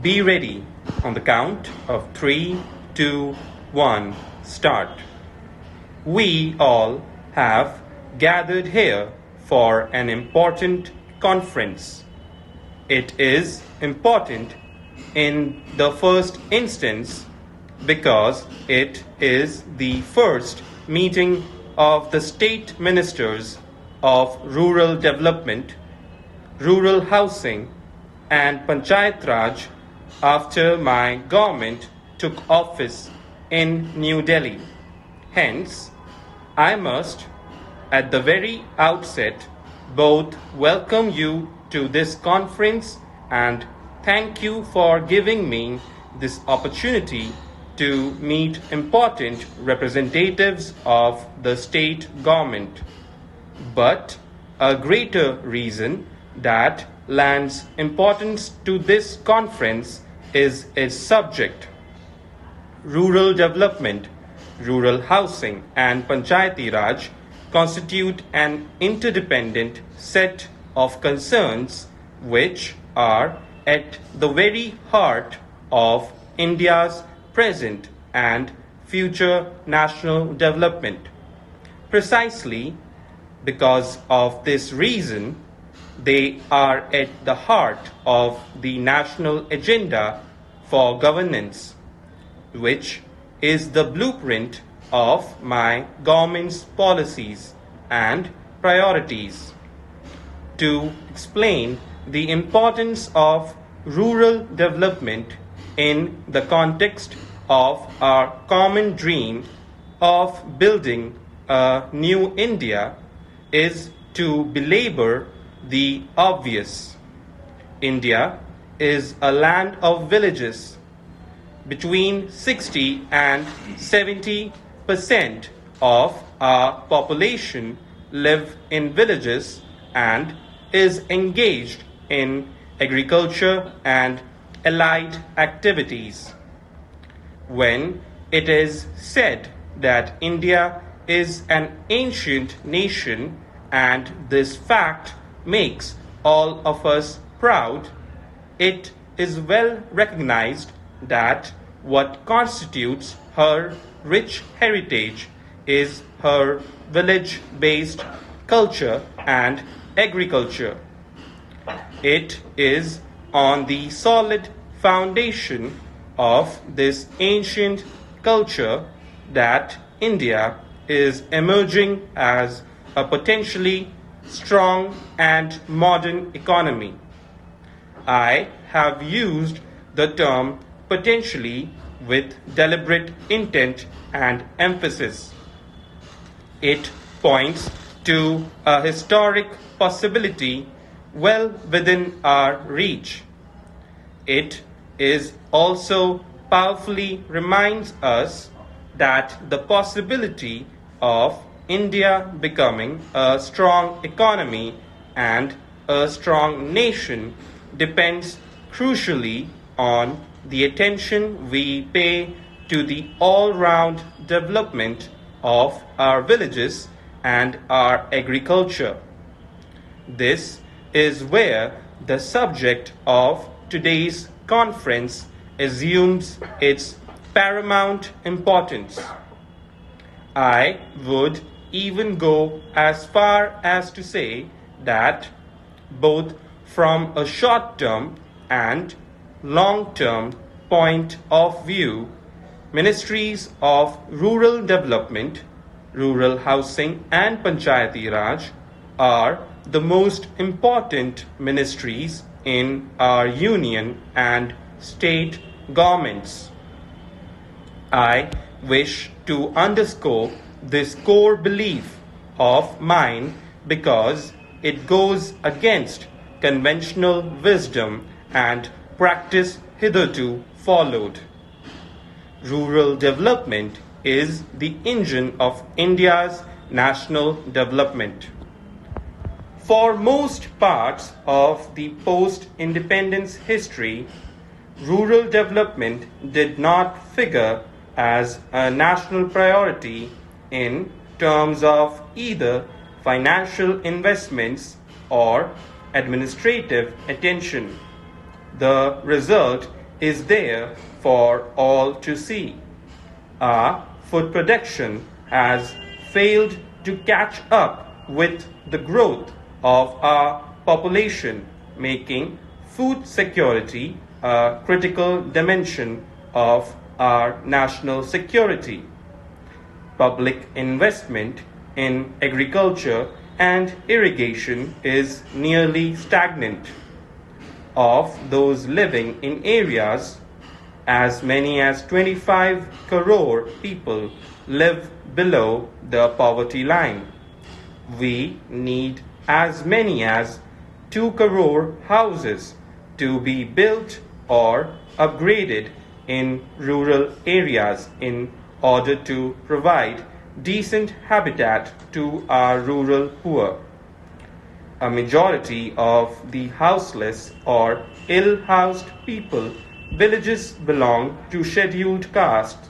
Be ready on the count of 3, 2, 1, start. We all have gathered here for an important conference. It is important in the first instance because it is the first meeting of the state ministers of rural development, rural housing, and Panchayat Raj after my government took office in New Delhi. Hence, I must, at the very outset, both welcome you to this conference and thank you for giving me this opportunity to meet important representatives of the state government. But a greater reason that lends importance to this conference is its subject. Rural development, rural housing, and Panchayati Raj constitute an interdependent set of concerns which are at the very heart of India's present and future national development. Precisely because of this reason, they are at the heart of the national agenda for governance, which is the blueprint of my government's policies and priorities. To explain the importance of rural development in the context of our common dream of building a new India is to belabor the obvious. India is a land of villages. Between 60 and 70% of our population live in villages and is engaged in agriculture and allied activities. When it is said that India is an ancient nation and this fact makes all of us proud, it is well recognized that what constitutes her rich heritage is her village-based culture and agriculture. It is on the solid foundation of this ancient culture that India is emerging as a potentially strong and modern economy. I have used the term potentially with deliberate intent and emphasis. It points to a historic possibility well within our reach. It is also powerfully reminds us that the possibility of India becoming a strong economy and a strong nation depends crucially on the attention we pay to the all-round development of our villages and our agriculture. This is where the subject of today's conference assumes its paramount importance. I would even go as far as to say that both from a short-term and long-term point of view, ministries of rural development, rural housing and Panchayati Raj are the most important ministries in our union and state governments. I wish to underscore this core belief of mine because it goes against conventional wisdom and practice hitherto followed. Rural development is the engine of India's national development. For most parts of the post-independence history, rural development did not figure as a national priority in terms of either financial investments or administrative attention. The result is there for all to see. Our food production has failed to catch up with the growth of our population, making food security a critical dimension of our national security. Public investment in agriculture and irrigation is nearly stagnant. Of those living in areas, as many as 25 crore people live below the poverty line. We need as many as 2 crore houses to be built or upgraded in rural areas in order to provide decent habitat to our rural poor. A majority of the houseless or ill-housed people villages belong to scheduled castes,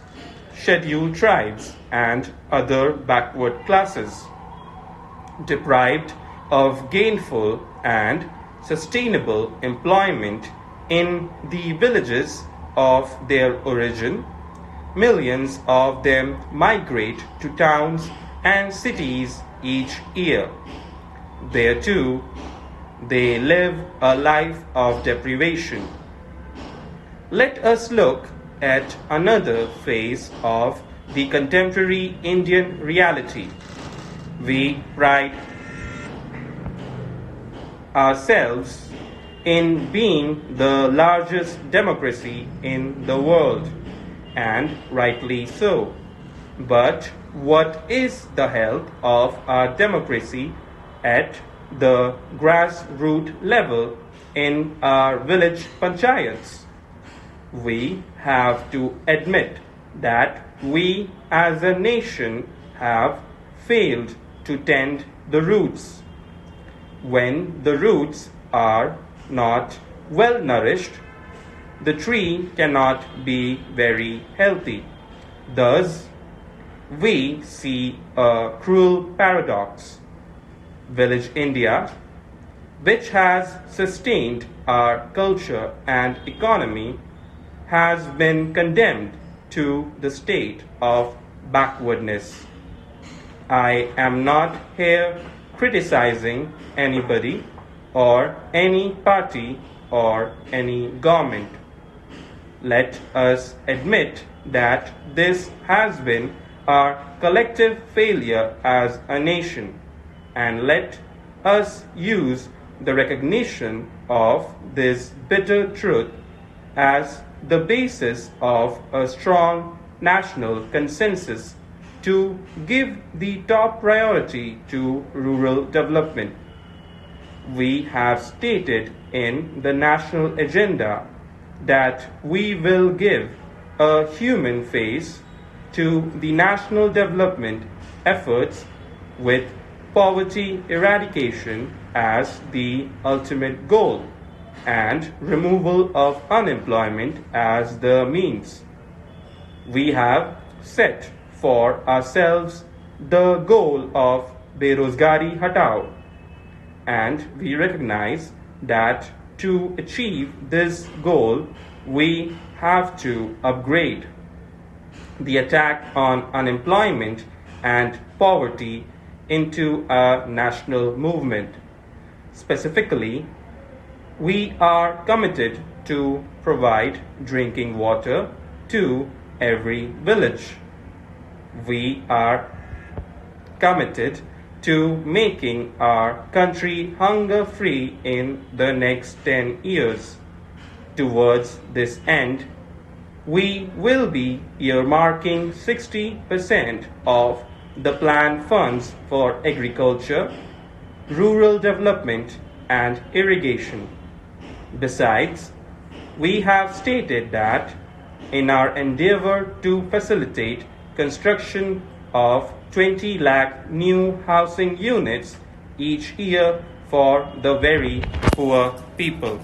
scheduled tribes, and other backward classes. Deprived of gainful and sustainable employment in the villages of their origin, millions of them migrate to towns and cities each year. There too, they live a life of deprivation. Let us look at another phase of the contemporary Indian reality. We pride ourselves in being the largest democracy in the world, and rightly so. But what is the health of our democracy at the grassroots level in our village panchayats? We have to admit that we as a nation have failed to tend the roots. When the roots are not well nourished, the tree cannot be very healthy. Thus, we see a cruel paradox. Village India, which has sustained our culture and economy, has been condemned to the state of backwardness. I am not here criticizing anybody or any party or any government. Let us admit that this has been our collective failure as a nation, and let us use the recognition of this bitter truth as the basis of a strong national consensus to give the top priority to rural development. We have stated in the national agenda that we will give a human face to the national development efforts with poverty eradication as the ultimate goal and removal of unemployment as the means. We have set for ourselves the goal of Berozgari Hatao, and we recognize that to achieve this goal, we have to upgrade. The attack on unemployment and poverty into a national movement. Specifically, we are committed to provide drinking water to every village. We are committed to making our country hunger-free in the next 10 years. Towards this end, we will be earmarking 60% of the planned funds for agriculture, rural development, and irrigation. Besides, we have stated that in our endeavor to facilitate construction of 20 lakh new housing units each year for the very poor people.